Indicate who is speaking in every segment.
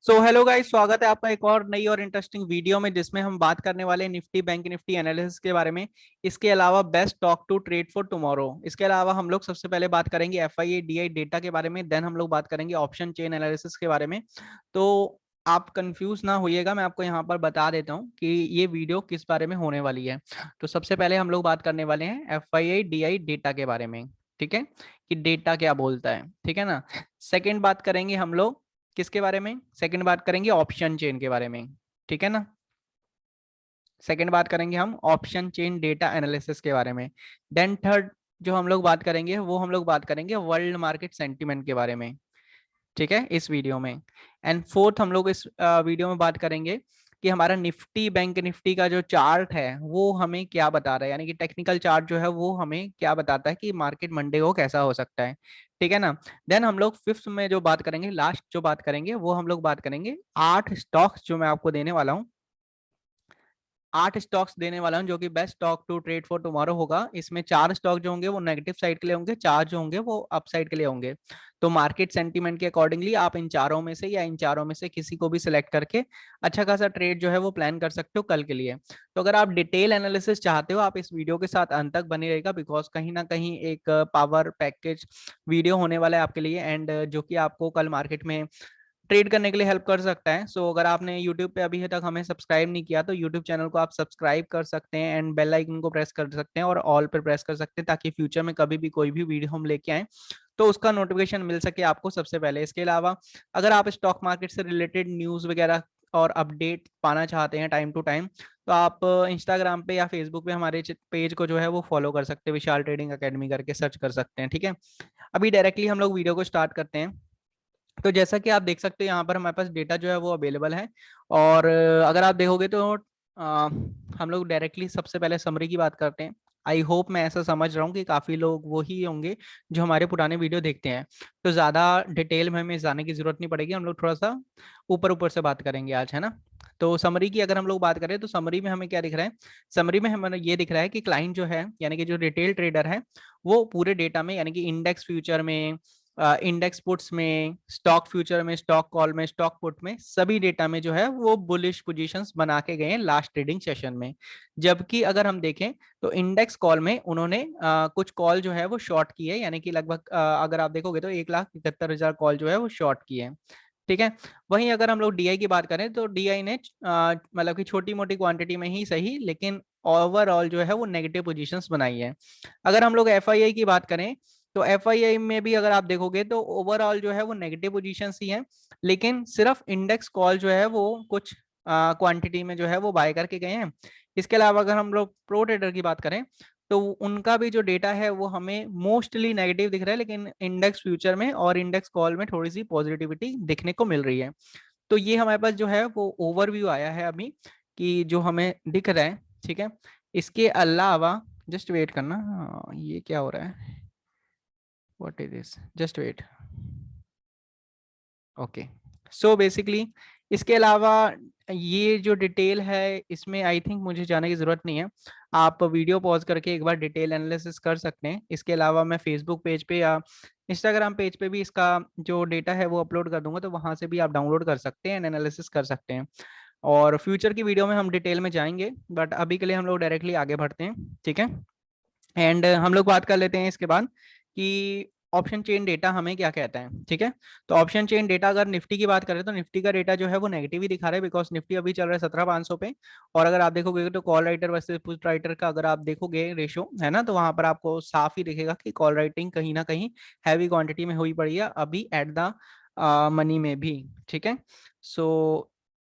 Speaker 1: So hello guys, स्वागत है आपका एक और नई और इंटरेस्टिंग वीडियो में जिसमें हम बात करने वाले हैं निफ्टी बैंक निफ्टी एनालिसिस के बारे में। इसके अलावा best stock to trade for tomorrow. इसके अलावा हम लोग सबसे पहले बात करेंगे एफआईए डीआई डेटा के बारे में, देन हम लोग बात करेंगे ऑप्शन चेन एनालिसिस के बारे में। तो आप कंफ्यूज ना होइएगा, मैं आपको यहाँ पर बता देता हूँ कि ये वीडियो किस बारे में होने वाली है। तो सबसे पहले हम लोग बात करने वाले हैं एफआईए डीआई डेटा के बारे में। ठीक है, कि डेटा क्या बोलता है, ठीक है ना। सेकेंड बात करेंगे हम लोग किसके बारे में, सेकंड बात करेंगे ऑप्शन चेन के बारे में। ठीक है ना, सेकंड बात करेंगे हम ऑप्शन चेन डेटा एनालिसिस के बारे में। देन थर्ड जो हम लोग बात करेंगे वो हम लोग बात करेंगे वर्ल्ड मार्केट सेंटीमेंट के बारे में। ठीक है, इस वीडियो में। एंड फोर्थ हम लोग इस वीडियो में बात करेंगे कि हमारा निफ्टी बैंक निफ्टी का जो चार्ट है वो हमें क्या बता रहा है, यानी कि टेक्निकल चार्ट जो है वो हमें क्या बताता है कि मार्केट मंडे को कैसा हो सकता है। ठीक है ना। देन हम लोग फिफ्थ में जो बात करेंगे, लास्ट जो बात करेंगे वो हम लोग बात करेंगे 8 स्टॉक्स जो मैं आपको देने वाला हूँ। 8 स्टॉक्स देने वाला हूँ जो कि best stock to trade for tomorrow होगा। इसमें 4 स्टॉक जो होंगे वो नेगेटिव साइड के लिए होंगे, 4 जो होंगे वो अप साइड के लिए होंगे। तो मार्केट सेंटीमेंट के अकॉर्डिंगली आप इन चारों में से या इन चारों में से किसी को भी सिलेक्ट करके अच्छा खासा ट्रेड जो है वो प्लान कर सकते हो कल के लिए। तो अगर आप डिटेल एनालिसिस चाहते हो आप इस वीडियो के साथ अंत तक बने रहेगा, बिकॉज कहीं ना कहीं एक पावर पैकेज वीडियो होने वाला है आपके लिए, एंड जो कि आपको कल मार्केट में ट्रेड करने के लिए हेल्प कर सकता है। सो अगर आपने यूट्यूब पे अभी तक हमें सब्सक्राइब नहीं किया तो यूट्यूब चैनल को आप सब्सक्राइब कर सकते हैं एंड बेल आइकन को प्रेस कर सकते हैं और ऑल पर प्रेस कर सकते हैं, ताकि फ्यूचर में कभी भी कोई भी वीडियो हम लेके आए तो उसका नोटिफिकेशन मिल सके आपको सबसे पहले। इसके अलावा अगर आप स्टॉक मार्केट से रिलेटेड न्यूज वगैरह और अपडेट पाना चाहते हैं टाइम टू टाइम, तो आप इंस्टाग्राम पे या फेसबुक पे हमारे पेज को जो है वो फॉलो कर सकते हैं, विशाल ट्रेडिंग अकेडमी करके सर्च कर सकते हैं। ठीक है, अभी डायरेक्टली हम लोग वीडियो को स्टार्ट करते हैं। तो जैसा कि आप देख सकते हैं यहाँ पर हमारे पास डेटा जो है वो अवेलेबल है। और अगर आप देखोगे तो हम लोग डायरेक्टली सबसे पहले समरी की बात करते हैं। आई होप, मैं ऐसा समझ रहा हूँ कि काफ़ी लोग वो ही होंगे जो हमारे पुराने वीडियो देखते हैं। तो ज़्यादा डिटेल में हमें जाने की ज़रूरत नहीं पड़ेगी, हम लोग थोड़ा सा ऊपर ऊपर से बात करेंगे आज, है ना। तो समरी की अगर हम लोग बात करें तो समरी में हमें क्या दिख रहा है, समरी में हमें ये दिख रहा है कि क्लाइंट जो है यानी कि जो रिटेल ट्रेडर है वो पूरे डेटा में यानी कि इंडेक्स फ्यूचर में, इंडेक्स पुट्स में, स्टॉक फ्यूचर में, स्टॉक कॉल में, स्टॉक पुट में, सभी डेटा में जो है वो बुलिश पोजीशंस बना के गए हैं लास्ट ट्रेडिंग सेशन में। जबकि अगर हम देखें तो इंडेक्स कॉल में उन्होंने कुछ कॉल जो है वो शॉर्ट की है, यानी कि लगभग अगर आप देखोगे तो 1,71,000 कॉल जो है वो शॉर्ट की है। ठीक है, वहीं अगर हम लोग डीआई की बात करें तो डीआई ने मतलब कि छोटी मोटी क्वांटिटी में ही सही, लेकिन ओवरऑल जो है वो नेगेटिव पोजीशंस बनाई है। अगर हम लोग एफआईआई की बात करें तो एफआईआई में भी अगर आप देखोगे तो ओवरऑल जो है वो नेगेटिव पोजीशंस ही है, लेकिन सिर्फ इंडेक्स कॉल जो है वो कुछ क्वांटिटी में जो है वो बाय करके गए हैं। इसके अलावा अगर हम लोग प्रो ट्रेडर की बात करें तो उनका भी जो डेटा है वो हमें मोस्टली नेगेटिव दिख रहा है, लेकिन इंडेक्स फ्यूचर में और इंडेक्स कॉल में थोड़ी सी पॉजिटिविटी दिखने को मिल रही है। तो ये हमारे पास जो है वो ओवरव्यू आया है अभी कि जो हमें दिख रहा है। ठीक है, इसके अलावा जस्ट वेट करना, ये क्या हो रहा है, what is this, just wait. Okay, so basically इसके अलावा ये जो डिटेल है इसमें आई थिंक मुझे जाने की ज़रूरत नहीं है, आप वीडियो पॉज करके एक बार डिटेल एनालिसिस कर सकते हैं। इसके अलावा मैं फेसबुक पेज पे या इंस्टाग्राम पेज पे भी इसका जो डेटा है वो अपलोड कर दूंगा, तो वहाँ से भी आप डाउनलोड कर सकते हैं, एनालिसिस कर सकते हैं। और फ्यूचर की वीडियो में हम डिटेल में जाएंगे, बट अभी के लिए हम लोग डायरेक्टली आगे बढ़ते हैं। ठीक है, एंड हम लोग बात कर लेते हैं इसके बाद कि ऑप्शन चेन डेटा हमें क्या कहता है। ठीक है, तो ऑप्शन चेन डेटा अगर निफ्टी की बात करें तो निफ्टी का डेटा जो है वो नेगेटिव ही दिखा रहा है, बिकॉज निफ्टी अभी चल रहा है 17,500 पे। और अगर आप देखोगे तो call writer versus put writer का अगर आप देखोगे रेशो है ना, तो वहां पर आपको साफ ही दिखेगा कि कॉल राइटिंग कहीं ना कहीं हैवी क्वांटिटी में हुई पड़ी है अभी एट द मनी में भी। ठीक है, सो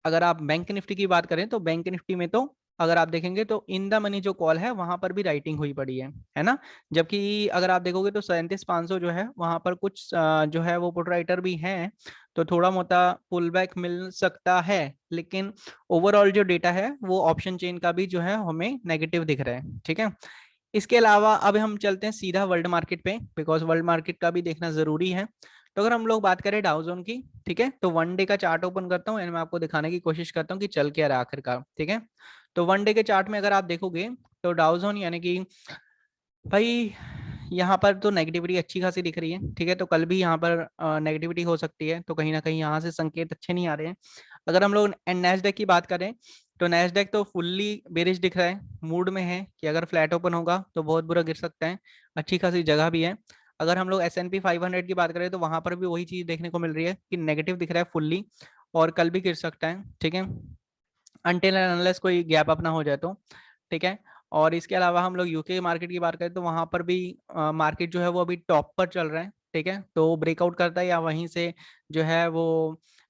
Speaker 1: अगर आप बैंक निफ्टी की बात करें तो बैंक निफ्टी में तो अगर आप देखेंगे तो इन द मनी जो कॉल है वहां पर भी राइटिंग हुई पड़ी है ना। जबकि अगर आप देखोगे तो 37,500 जो है वहां पर कुछ जो है वो पुट राइटर भी हैं, तो थोड़ा मोटा पुल बैक मिल सकता है, लेकिन ओवरऑल जो डेटा है वो ऑप्शन चेन का भी जो है हमें नेगेटिव दिख रहा है। ठीक है, इसके अलावा अब हम चलते हैं सीधा वर्ल्ड मार्केट पे, बिकॉज वर्ल्ड मार्केट का भी देखना जरूरी है। तो अगर हम लोग बात करें डाउजोन की, ठीक है, तो वन डे का चार्ट ओपन करता हूँ एंड मैं आपको दिखाने की कोशिश करता हूँ कि चल क्या रहा है आखिरकार। ठीक है, तो वन डे के चार्ट में अगर आप देखोगे तो डाउजोन यानी कि भाई यहाँ पर तो नेगेटिविटी अच्छी खासी दिख रही है, ठीक है। तो कल भी यहाँ पर नेगेटिविटी हो सकती है, तो कहीं ना कहीं यहाँ से संकेत अच्छे नहीं आ रहे हैं। अगर हम लोग नैस्डैक की बात करें तो नैस्डैक तो फुल्ली बेरिश दिख रहा है, मूड में है कि अगर फ्लैट ओपन होगा तो बहुत बुरा गिर सकता है, अच्छी खासी जगह भी है। अगर हम लोग S&P 500 की बात करें तो वहां पर भी वही चीज देखने को मिल रही है कि नेगेटिव दिख रहा है फुल्ली, और कल भी गिर सकता है, ठीक है, अनटिल एंड अनलेस कोई गैप अप ना हो जाए तो, ठीक है। और इसके अलावा हम लोग यूके मार्केट की बात करें तो वहां पर भी मार्केट जो है वो अभी टॉप पर चल रहा है, ठीक है। तो ब्रेकआउट करता है या वहीं से जो है वो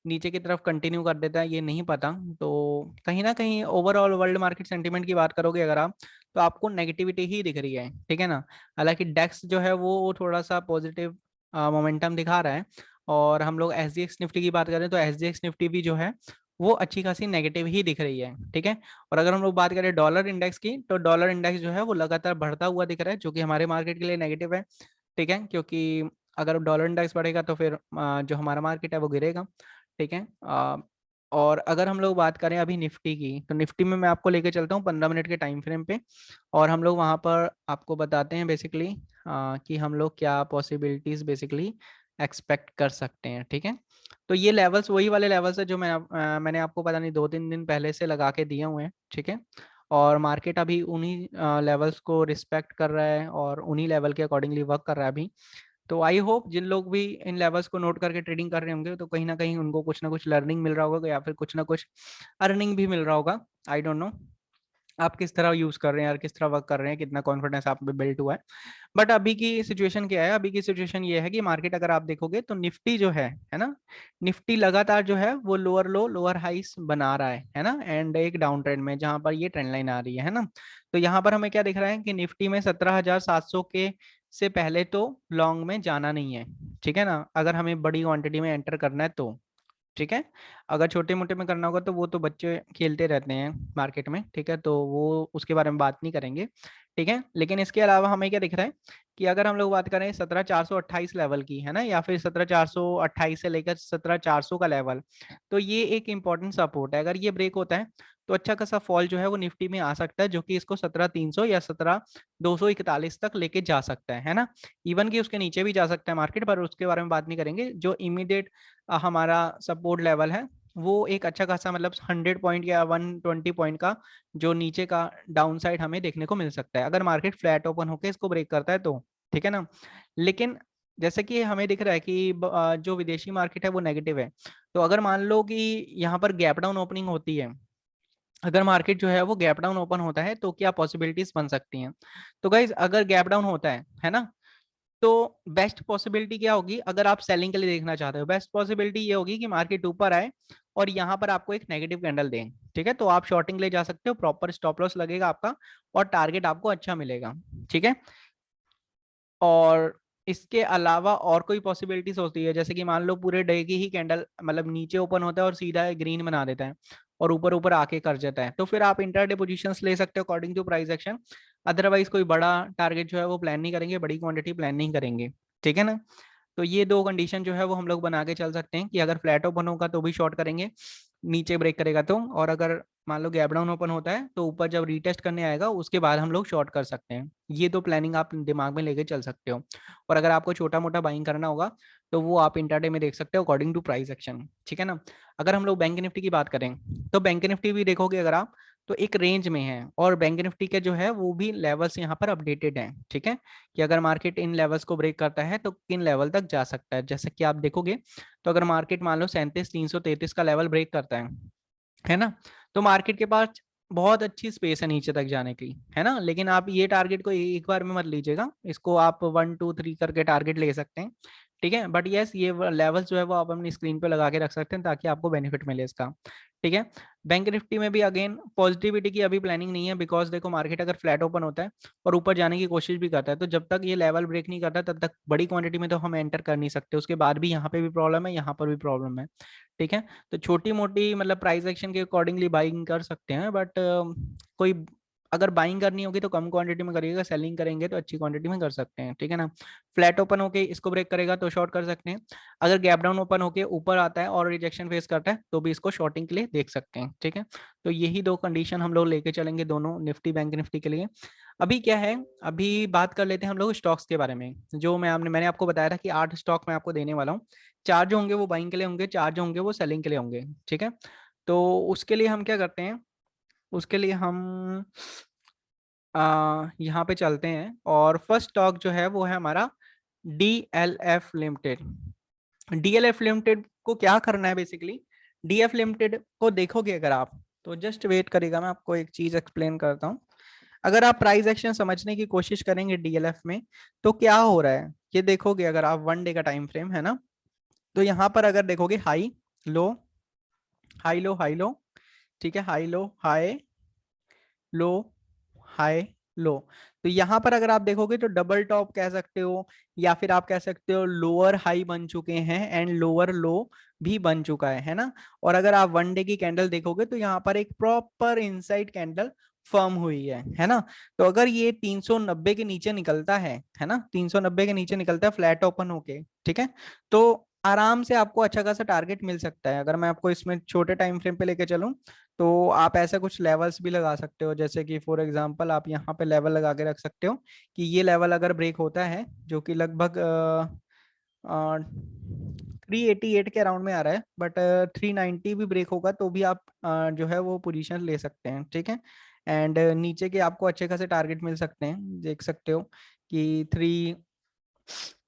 Speaker 1: नीचे की तरफ कंटिन्यू कर देता है, ये नहीं पता। तो कहीं ना कहीं ओवरऑल वर्ल्ड मार्केट सेंटीमेंट की बात करोगे अगर आप, तो आपको नेगेटिविटी ही दिख रही है, ठीक है ना। हालांकि डेक्स जो है वो थोड़ा सा पॉजिटिव मोमेंटम दिखा रहा है। और हम लोग SGX निफ्टी की बात करें तो SGX निफ्टी भी जो है वो अच्छी खासी नेगेटिव ही दिख रही है, ठीक है। और अगर हम लोग बात करें डॉलर इंडेक्स की, तो डॉलर इंडेक्स जो है वो लगातार बढ़ता हुआ दिख रहा है, जो कि हमारे मार्केट के लिए नेगेटिव है, ठीक है। क्योंकि अगर डॉलर इंडेक्स बढ़ेगा तो फिर जो हमारा मार्केट है वो गिरेगा, ठीक है। और अगर हम लोग बात करें अभी निफ्टी की, तो निफ्टी में मैं आपको लेके चलता हूँ 15 मिनट के टाइम फ्रेम पे, और हम लोग वहाँ पर आपको बताते हैं बेसिकली कि हम लोग क्या पॉसिबिलिटीज बेसिकली एक्सपेक्ट कर सकते हैं, ठीक है। तो ये लेवल्स वही वाले लेवल्स है जो मैंने आपको पता नहीं 2-3 दिन पहले से लगा के दिए हुए हैं, ठीक है। और मार्केट अभी उन्हीं लेवल्स को रिस्पेक्ट कर रहा है और उन्हीं लेवल के अकॉर्डिंगली वर्क कर रहा है अभी। तो आई होप जिन लोग भी इन लेवल्स को नोट करके ट्रेडिंग कर रहे होंगे तो कहीं ना कहीं उनको कुछ ना कुछ लर्निंग मिल रहा होगा या फिर कुछ ना कुछ अर्निंग भी मिल रहा होगा। आई डोंट नो आप किस तरह यूज कर रहे हैं और किस तरह वर्क कर रहे हैं, कितना कॉन्फिडेंस आप पे बिल्ट हुआ है। बट अभी की सिचुएशन क्या है, अभी की सिचुएशन ये है कि मार्केट अगर आप देखोगे तो निफ्टी जो है ना, निफ्टी लगातार जो है वो लोअर लो लोअर हाइस बना रहा है ना, एंड एक डाउन ट्रेंड में जहां पर ये ट्रेंड लाइन आ रही है ना। तो यहाँ पर हमें क्या दिख रहा है कि निफ्टी में 17,700 के से पहले तो लॉन्ग में जाना नहीं है, ठीक है ना, अगर हमें बड़ी क्वांटिटी में एंटर करना है तो, ठीक है। अगर छोटे मोटे में करना होगा तो वो तो बच्चे खेलते रहते हैं मार्केट में, ठीक है, तो वो उसके बारे में बात नहीं करेंगे, ठीक है। लेकिन इसके अलावा हमें क्या दिख रहा है कि अगर हम लोग बात करें 17,428 लेवल की, है ना, या फिर 17,428 से लेकर 17,400 का लेवल, तो ये एक इंपॉर्टेंट सपोर्ट है। अगर ये ब्रेक होता है तो अच्छा खासा फॉल जो है वो निफ्टी में आ सकता है, जो कि इसको 17,300 या 17,241 तक लेके जा सकता है ना। इवन कि उसके नीचे भी जा सकता है मार्केट, पर उसके बारे में बात नहीं करेंगे। जो इमीडिएट हमारा सपोर्ट लेवल है वो एक अच्छा खासा मतलब 100 पॉइंट या 120 पॉइंट का जो नीचे का डाउन साइड हमें देखने को मिल सकता है, अगर मार्केट फ्लैट ओपन होकर इसको ब्रेक करता है तो, ठीक है ना। लेकिन जैसे कि हमें दिख रहा है कि जो विदेशी मार्केट है वो नेगेटिव है, तो अगर मान लो कि यहाँ पर गैप डाउन ओपनिंग होती है, अगर मार्केट जो है वो गैप डाउन ओपन होता है तो क्या पॉसिबिलिटीज बन सकती हैं। तो गाइज अगर गैप डाउन होता है ना, तो बेस्ट पॉसिबिलिटी क्या होगी, अगर आप सेलिंग के लिए देखना चाहते हो, बेस्ट पॉसिबिलिटी ये होगी कि मार्केट ऊपर आए और यहाँ पर आपको एक नेगेटिव कैंडल दें, ठीक है, तो आप शॉर्टिंग ले जा सकते हो, प्रॉपर स्टॉप लॉस लगेगा आपका और टारगेट आपको अच्छा मिलेगा, ठीक है। और इसके अलावा और कोई पॉसिबिलिटीज होती है, जैसे कि मान लो पूरे डे की ही कैंडल मतलब नीचे ओपन होता है और सीधा ग्रीन बना देता है और ऊपर ऊपर आके कर जाता है, तो फिर आप इंटरडे पोजीशंस ले सकते हो according to price action. Otherwise कोई बड़ा टारगेट जो है वो प्लान नहीं करेंगे, बड़ी क्वांटिटी प्लान नहीं करेंगे, ठीक है ना। तो ये दो कंडीशन जो है वो हम लोग बना के चल सकते हैं कि अगर फ्लैट ओपन होगा तो भी शॉर्ट करेंगे, नीचे ब्रेक करेगा तो, और अगर मान लो गैप डाउन ओपन होता है तो ऊपर जब रीटेस्ट करने आएगा उसके बाद हम लोग शॉर्ट कर सकते हैं। ये तो प्लानिंग आप दिमाग में लेके चल सकते हो। और अगर आपको छोटा मोटा बाइंग करना होगा तो वो आप इंटरडे में देख सकते हो अकॉर्डिंग टू प्राइस एक्शन, ठीक है ना। अगर हम लोग बैंक निफ्टी की बात करें तो बैंक निफ्टी भी देखोगे अगर आप तो एक रेंज में है, और बैंक निफ्टी के जो है वो भी लेवल्स यहाँ पर अपडेटेड हैं, ठीक है, कि अगर मार्केट इन लेवल्स को ब्रेक करता है तो किन लेवल तक जा सकता है। जैसे कि आप देखोगे तो अगर मार्केट मान लो 37,333 का लेवल ब्रेक करता है ना, तो मार्केट के पास बहुत अच्छी स्पेस है नीचे तक जाने की, है ना। लेकिन आप ये टारगेट को एक बार में मत लीजिएगा, इसको आप 1 2 3 करके टारगेट ले सकते हैं, ठीक है। बट यस ये लेवल्स जो है वो आप अपनी स्क्रीन पे लगा के रख सकते हैं ताकि आपको बेनिफिट मिले इसका, ठीक है। बैंक निफ्टी में भी अगेन पॉजिटिविटी की अभी प्लानिंग नहीं है, बिकॉज देखो मार्केट अगर फ्लैट ओपन होता है और ऊपर जाने की कोशिश भी करता है तो जब तक ये लेवल ब्रेक नहीं करता तब तक बड़ी क्वांटिटी में तो हम एंटर कर नहीं सकते, उसके बाद भी यहाँ पे भी प्रॉब्लम है, यहाँ पर भी प्रॉब्लम है, ठीक है। तो छोटी मोटी मतलब प्राइस एक्शन के अकॉर्डिंगली बाइंग कर सकते हैं, बट कोई अगर बाइंग करनी होगी तो कम क्वांटिटी में करिएगा, सेलिंग करेंगे तो अच्छी क्वांटिटी में कर सकते हैं, ठीक है ना। फ्लैट ओपन होके इसको ब्रेक करेगा तो शॉर्ट कर सकते हैं। अगर गैप डाउन ओपन होके ऊपर आता है और रिजेक्शन फेस करता है तो भी इसको शॉर्टिंग के लिए देख सकते हैं, ठीक है। तो यही दो कंडीशन हम लोग लेके चलेंगे दोनों निफ्टी बैंक निफ्टी के लिए। अभी क्या है, अभी बात कर लेते हैं हम लोग स्टॉक्स के बारे में। जो मैंने आपको बताया था कि 8 स्टॉक मैं आपको देने वाला हूँ। 4 जो होंगे वो बाइंग के लिए होंगे, 4 जो होंगे वो सेलिंग के लिए होंगे, ठीक है। तो उसके लिए हम क्या करते हैं, उसके लिए हम यहाँ पे चलते हैं और फर्स्ट स्टॉक जो है वो है हमारा डीएलएफ लिमिटेड। डीएलएफ लिमिटेड को क्या करना है बेसिकली, डीएफ लिमिटेड को देखोगे अगर आप, तो जस्ट वेट करेगा, मैं आपको एक चीज एक्सप्लेन करता हूँ। अगर आप प्राइस एक्शन समझने की कोशिश करेंगे डीएलएफ में तो क्या हो रहा है ये देखोगे, अगर आप 1 डे का टाइम फ्रेम है ना, तो यहाँ पर अगर देखोगे high low high low high low, ठीक है, high low high low high low. तो यहाँ पर अगर आप देखोगे तो डबल टॉप कह सकते हो या फिर आप कह सकते हो लोअर हाई बन चुके हैं एंड लोअर लो भी बन चुका है ना। और अगर आप 1 डे की कैंडल देखोगे तो यहाँ पर एक प्रॉपर इनसाइड कैंडल फर्म हुई है ना। तो अगर ये 390 के नीचे निकलता है ना, 390 के नीचे निकलता है फ्लैट ओपन होके, ठीक है, तो आराम से आपको अच्छा खासा टारगेट मिल सकता है। अगर मैं आपको इसमें छोटे टाइम फ्रेम पे लेके चलूं तो आप ऐसा कुछ लेवल्स भी लगा सकते हो, जैसे कि फॉर एग्जांपल आप यहाँ पे लेवल लगा के रख सकते हो कि ये लेवल अगर ब्रेक होता है जो कि लगभग 388 के अराउंड में आ रहा है, बट 390 भी ब्रेक होगा तो भी आप जो है वो पोजीशन ले सकते हैं, ठीक है। एंड नीचे के आपको अच्छे खासे टारगेट मिल सकते हैं, देख सकते हो कि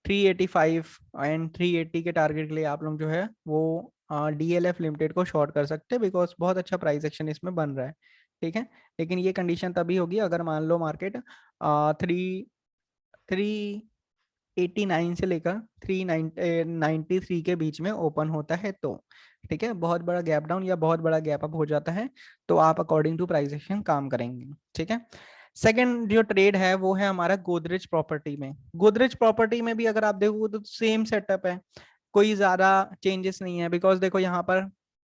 Speaker 1: 385 एंड 380 के टारगेट के लिए आप लोग जो है वो डीएलएफ लिमिटेड को शॉर्ट कर सकते हैं, बिकॉज बहुत अच्छा प्राइस एक्शन इसमें बन रहा है, ठीक है। लेकिन ये कंडीशन तभी होगी अगर मान लो मार्केट 389 से लेकर 393 के बीच में ओपन होता है तो, ठीक है। बहुत बड़ा गैप डाउन या बहुत बड़ा गैप अप हो जाता है तो आप अकॉर्डिंग टू प्राइस एक्शन काम करेंगे, ठीक है। सेकंड जो ट्रेड है वो है हमारा गोदरेज प्रॉपर्टी में। गोदरेज प्रॉपर्टी में भी अगर आप देखोगे तो सेम सेटअप है, कोई ज्यादा चेंजेस नहीं है। बिकॉज देखो यहाँ पर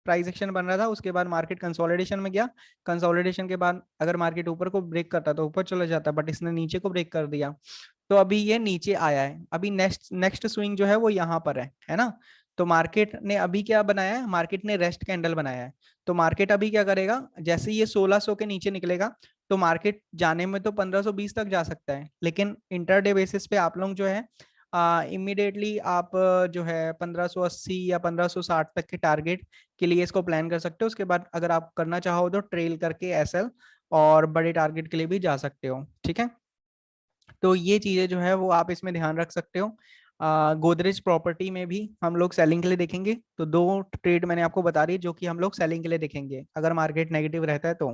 Speaker 1: प्राइस एक्शन बन रहा था, उसके बाद मार्केट कंसोलिडेशन में गया, कंसोलिडेशन के बाद अगर मार्केट ऊपर को ब्रेक करता तो ऊपर चला जाता, बट इसने नीचे को ब्रेक कर दिया तो अभी ये नीचे आया है। अभी नेक्स्ट नेक्स्ट स्विंग जो है वो यहाँ पर है ना। तो मार्केट ने अभी क्या बनाया है, मार्केट ने रेस्ट कैंडल बनाया है। तो मार्केट अभी क्या करेगा, जैसे ही ये 1600 के नीचे निकलेगा तो मार्केट जाने में तो 1520 तक जा सकता है, लेकिन इंटरडे बेसिस पे आप लोग जो है इमीडिएटली आप जो है 1580 या 1560 तक के टारगेट के लिए इसको प्लान कर सकते हो। उसके बाद अगर आप करना चाहो तो ट्रेल करके एसएल और बड़े टारगेट के लिए भी जा सकते हो, ठीक है। तो ये चीजें जो है वो आप इसमें ध्यान रख सकते हो। गोदरेज प्रॉपर्टी में भी हम लोग सेलिंग के लिए देखेंगे, तो दो ट्रेड मैंने आपको बता दी जो कि हम लोग सेलिंग के लिए देखेंगे अगर मार्केट नेगेटिव रहता है तो,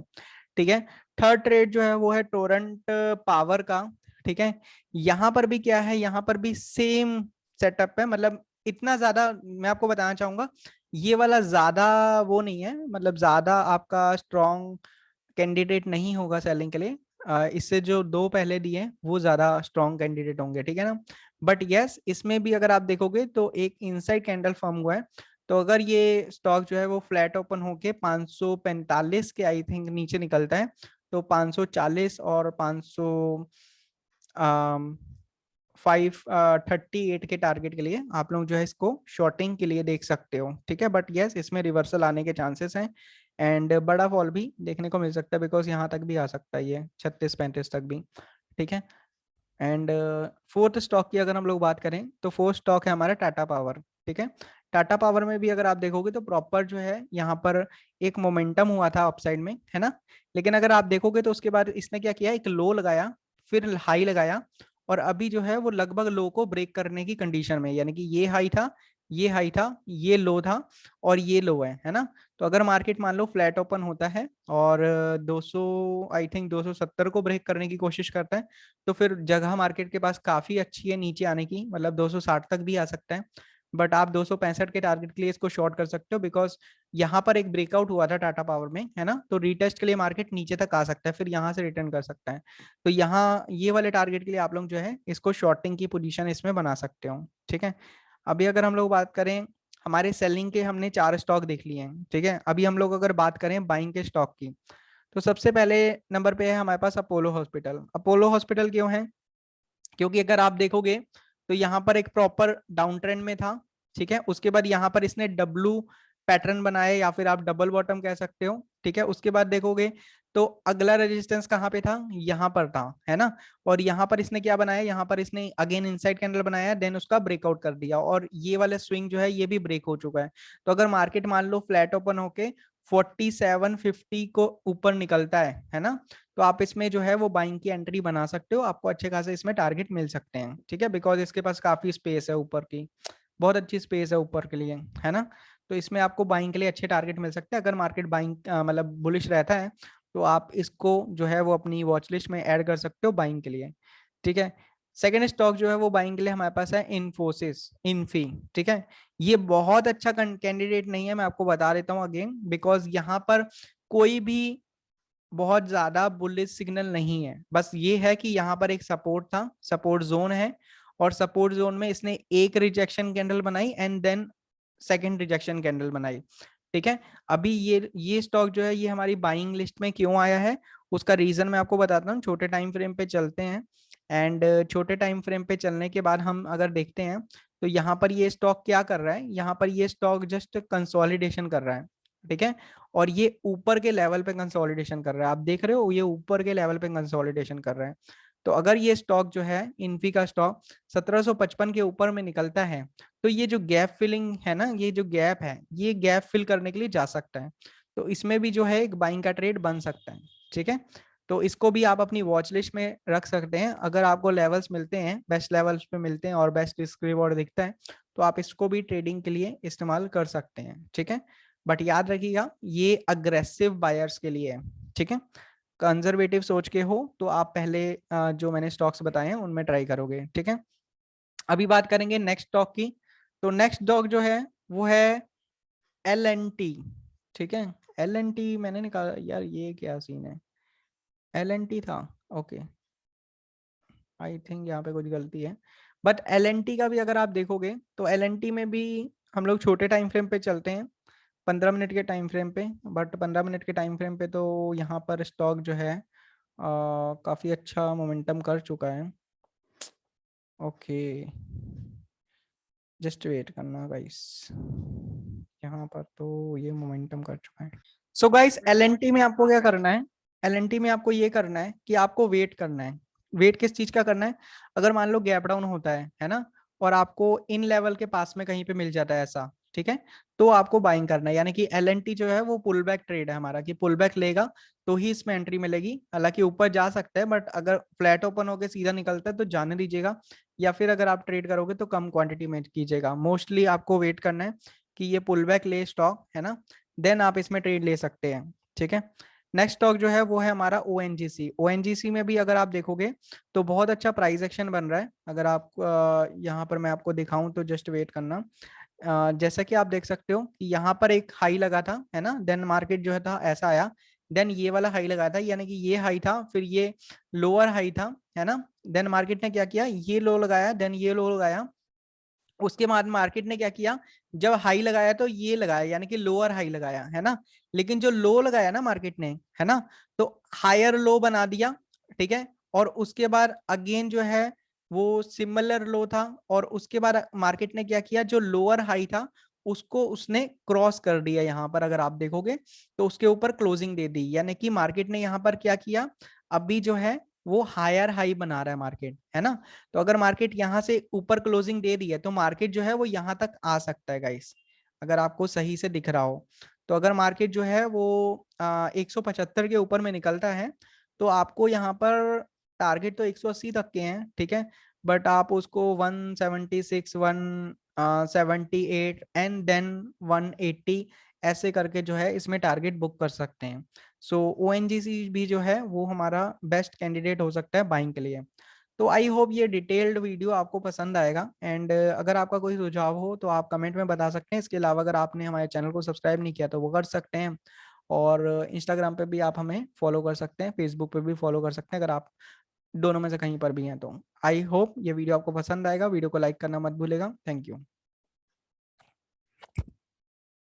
Speaker 1: ठीक है। थर्ड ट्रेड जो है वो है टोरंट पावर का, ठीक है। यहाँ पर भी क्या है, यहाँ पर भी सेम सेटअप है, मतलब इतना ज्यादा मैं आपको बताना चाहूंगा ये वाला ज्यादा वो नहीं है, मतलब ज्यादा आपका स्ट्रॉन्ग कैंडिडेट नहीं होगा सेलिंग के लिए। इससे जो दो पहले दिए हैं वो ज्यादा स्ट्रॉन्ग कैंडिडेट होंगे, ठीक है ना। बट यस इसमें भी अगर आप देखोगे तो एक इनसाइड कैंडल फॉर्म हुआ है। तो अगर ये स्टॉक जो है वो फ्लैट ओपन होके 545 के आई थिंक नीचे निकलता है तो 540 और 538 के टारगेट के लिए आप लोग जो है इसको शॉर्टिंग के लिए देख सकते हो, ठीक है। बट यस इसमें रिवर्सल आने के चांसेस हैं एंड बड़ा फॉल भी देखने को मिल सकता है, बिकॉज यहाँ तक भी आ सकता है ये 36-35 तक भी, ठीक है। एंड फोर्थ स्टॉक की अगर हम लोग बात करें तो फोर्थ स्टॉक है हमारा टाटा पावर, ठीक है। टाटा पावर में भी अगर आप देखोगे तो प्रॉपर जो है यहाँ पर एक मोमेंटम हुआ था अपसाइड में, है ना। लेकिन अगर आप देखोगे तो उसके बाद इसने क्या किया, एक लो लगाया फिर हाई लगाया और अभी जो है वो लगभग लो को ब्रेक करने की कंडीशन में, यानी कि ये हाई था, ये हाई था, ये लो था और ये लो है ना। तो अगर मार्केट मान लो फ्लैट ओपन होता है और 200 आई थिंक 270 को ब्रेक करने की कोशिश करता है तो फिर जगह मार्केट के पास काफी अच्छी है नीचे आने की, मतलब 260 तक भी आ सकता है। बट आप 265 के टारगेट के लिए इसको शॉर्ट कर सकते हो, बिकॉज यहाँ पर एक ब्रेकआउट हुआ था टाटा पावर में, है ना। तो रीटेस्ट के लिए मार्केट नीचे तक आ सकता है फिर यहाँ से रिटर्न कर सकता है। तो यहाँ ये वाले टारगेट के लिए आप लोग जो है इसको शॉर्टिंग की पोजीशन इसमें बना सकते हो, ठीक है। अभी अगर हम लोग बात करें, हमारे सेलिंग के हमने 4 स्टॉक देख लिए हैं, ठीक है। अभी हम लोग अगर बात करें बाइंग के स्टॉक की, तो सबसे पहले नंबर पे है हमारे पास अपोलो हॉस्पिटल। अपोलो हॉस्पिटल क्यों है? क्योंकि अगर आप देखोगे तो यहाँ पर एक प्रॉपर डाउन ट्रेंड में था, ठीक है। उसके बाद यहाँ पर इसने डब्लू पैटर्न बनाया, या फिर आप डबल बॉटम कह सकते हो, ठीक है। उसके बाद देखोगे तो अगला रेजिस्टेंस कहाँ पे था? यहाँ पर था, है ना। और यहाँ पर इसने क्या बनाया? यहाँ पर इसने अगेन इनसाइड कैंडल बनाया, देन उसका ब्रेकआउट कर दिया, और ये वाला स्विंग जो है ये भी ब्रेक हो चुका है। तो अगर मार्केट मान लो फ्लैट ओपन होके 4750 को ऊपर निकलता है ना, तो आप इसमें जो है वो बाइंग की एंट्री बना सकते हो, आपको अच्छे खासे इसमें टारगेट मिल सकते हैं, ठीक है। बिकॉज इसके पास काफी स्पेस है ऊपर की, बहुत अच्छी स्पेस है ऊपर के लिए, है ना। तो इसमें आपको बाइंग के लिए अच्छे टारगेट मिल सकते हैं। अगर मार्केट बाइंग मतलब बुलिश रहता है तो आप इसको जो है वो अपनी वॉच लिस्ट में ऐड कर सकते हो बाइंग के लिए, ठीक है। सेकेंड स्टॉक जो है वो बाइंग के लिए हमारे पास है इन्फोसिस, इन्फी, ठीक है। ये बहुत अच्छा कैंडिडेट नहीं है, मैं आपको बता देता हूँ अगेन, बिकॉज यहाँ पर कोई भी बहुत ज्यादा बुलिश सिग्नल नहीं है। बस ये है कि यहाँ पर एक सपोर्ट था, सपोर्ट जोन है, और सपोर्ट जोन में इसने एक रिजेक्शन कैंडल बनाई and then second rejection candle बनाई, ठीक है। अभी ये स्टॉक जो है ये हमारी बाइंग लिस्ट में क्यों आया है, उसका रीजन मैं आपको बताता हूँ। छोटे टाइम फ्रेम पे चलते हैं, एंड छोटे टाइम फ्रेम पे चलने के बाद हम अगर देखते हैं तो यहाँ पर ये स्टॉक क्या कर रहा है, यहाँ पर ये स्टॉक जस्ट कंसोलिडेशन कर रहा है, ठीक है। और ये ऊपर के लेवल पे कंसोलिडेशन कर रहा है, आप देख रहे हो ये ऊपर के लेवल पे कंसोलिडेशन कर रहा है। तो अगर ये स्टॉक जो है इन्फी का स्टॉक 1755 के ऊपर में निकलता है, तो ये जो गैप फिलिंग है ना, ये जो गैप है ये गैप फिल करने के लिए जा सकता है। तो इसमें भी जो है एक बाइंग का ट्रेड बन सकता है, ठीक है। तो इसको भी आप अपनी वॉच लिस्ट में रख सकते हैं। अगर आपको लेवल्स मिलते हैं, बेस्ट लेवल्स पे मिलते हैं और बेस्ट रिस्क रिवॉर्ड दिखता है, तो आप इसको भी ट्रेडिंग के लिए इस्तेमाल कर सकते हैं, ठीक है। बट याद रखिएगा ये अग्रेसिव बायर्स के लिए है, ठीक है। कंजर्वेटिव सोच के हो तो आप पहले जो मैंने स्टॉक्स बताए हैं उनमें ट्राई करोगे, ठीक है। अभी बात करेंगे नेक्स्ट स्टॉक की। तो नेक्स्ट स्टॉक जो है वो है LNT, ठीक है। LNT मैंने निकाला यार, ये क्या सीन है, LNT था, ओके। आई थिंक यहाँ पे कुछ गलती है, बट LNT का भी अगर आप देखोगे तो LNT में भी हम लोग छोटे टाइम फ्रेम पे चलते हैं, 15 मिनट के टाइम फ्रेम पे। बट 15 मिनट के टाइम फ्रेम पे तो यहाँ पर स्टॉक जो है काफी अच्छा मोमेंटम कर चुका है, ओके। जस्ट वेट करना गाइस, यहाँ पर तो ये मोमेंटम कर चुका है। सो गाइस LNT में आपको क्या करना है, LNT में आपको ये करना है कि आपको वेट करना है। वेट किस चीज का करना है? अगर मान लो गैप डाउन होता है ना, और आपको इन लेवल के पास में कहीं पे मिल जाता है ऐसा, ठीक है, तो आपको बाइंग करना है। यानी कि LNT जो है वो पुल बैक ट्रेड है हमारा, कि पुल बैक लेगा तो ही इसमें एंट्री मिलेगी। हालांकि ऊपर जा सकता है, बट अगर फ्लैट ओपन होकर सीधा निकलता है तो जाने दीजिएगा, या फिर अगर आप ट्रेड करोगे तो कम क्वांटिटी में कीजिएगा। मोस्टली आपको वेट करना है कि ये पुल बैक ले स्टॉक, है ना, देन आप इसमें ट्रेड ले सकते हैं, ठीक है। नेक्स्ट स्टॉक जो है वो है हमारा ONGC। ONGC में भी अगर आप देखोगे तो बहुत अच्छा प्राइस एक्शन बन रहा है। अगर आप यहाँ पर मैं आपको दिखाऊं तो जस्ट वेट करना। जैसा कि आप देख सकते हो कि यहाँ पर एक हाई लगा था, है ना, देन मार्केट जो है था ऐसा आया, देन ये वाला हाई लगा था, यानी कि ये हाई था, फिर ये लोअर हाई था, है ना। देन मार्केट ने क्या किया, ये लो लगाया, देन ये लो लगाया। उसके बाद मार्केट ने क्या किया, जब हाई लगाया तो ये लगाया, यानी कि लोअर हाई लगाया, है ना। लेकिन जो लो लगाया ना मार्केट ने, है ना, तो हायर लो बना दिया, ठीक है। और उसके बाद अगेन जो है वो सिमिलर लो था, और उसके बाद मार्केट ने क्या किया, जो लोअर हाई था उसको उसने क्रॉस कर दिया। यहाँ पर अगर आप देखोगे तो उसके ऊपर क्लोजिंग दे दी, यानी कि मार्केट ने यहाँ पर क्या किया, अभी जो है वो हायर हाई बना रहा है मार्केट, है ना। तो अगर मार्केट यहाँ से ऊपर क्लोजिंग दे दी है तो मार्केट जो है वो यहाँ तक आ सकता है गाइस, अगर आपको सही से दिख रहा हो। तो अगर मार्केट जो है वो 175 के ऊपर में निकलता है तो आपको यहाँ पर टारगेट तो 180 तक के हैं, ठीक है। बट आप उसको 176, 178 एंड देन 180 ऐसे करके जो है इसमें टारगेट बुक कर सकते हैं। सो ONGC भी जो है वो हमारा बेस्ट कैंडिडेट हो सकता है बाइंग के लिए। तो आई होप ये डिटेल्ड वीडियो आपको पसंद आएगा, एंड अगर आपका कोई सुझाव हो तो आप कमेंट में बता सकते हैं। इसके अलावा अगर आपने हमारे चैनल को सब्सक्राइब नहीं किया तो वो कर सकते हैं, और इंस्टाग्राम पे भी आप हमें फॉलो कर सकते हैं, फेसबुक पे भी फॉलो कर सकते हैं, अगर आप दोनों में से कहीं पर भी हैं तो। आई होप ये वीडियो आपको पसंद आएगा, वीडियो को लाइक करना मत भूलेगा। Thank you.